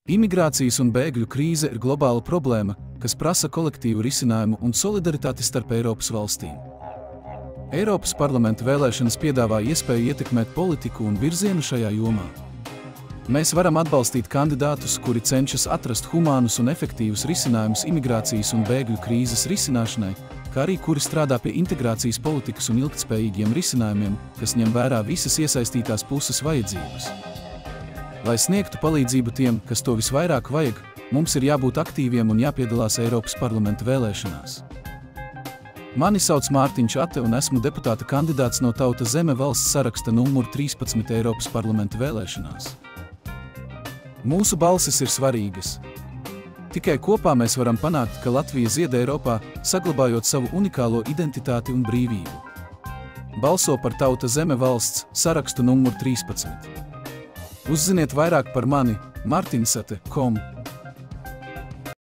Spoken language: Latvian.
Imigrācijas un bēgļu krīze ir globāla problēma, kas prasa kolektīvu risinājumu un solidaritāti starp Eiropas valstīm. Eiropas parlamenta vēlēšanas piedāvā iespēju ietekmēt politiku un virzienu šajā jomā. Mēs varam atbalstīt kandidātus, kuri cenšas atrast humānus un efektīvus risinājumus imigrācijas un bēgļu krīzes risināšanai, kā arī kuri strādā pie integrācijas politikas un ilgtspējīgiem risinājumiem, kas ņem vērā visas iesaistītās puses vajadzības. Lai sniegtu palīdzību tiem, kas to visvairāk vajag, mums ir jābūt aktīviem un jāpiedalās Eiropas parlamenta vēlēšanās. Mani sauc Mārtiņš Ate un esmu deputāta kandidāts no Tauta Zeme valsts saraksta numur 13 Eiropas parlamenta vēlēšanās. Mūsu balsis ir svarīgas. Tikai kopā mēs varam panākt, ka Latvija zied Eiropā, saglabājot savu unikālo identitāti un brīvību. Balso par Tauta Zeme valsts sarakstu numur 13. Uzziniet vairāk par mani martinsate.com.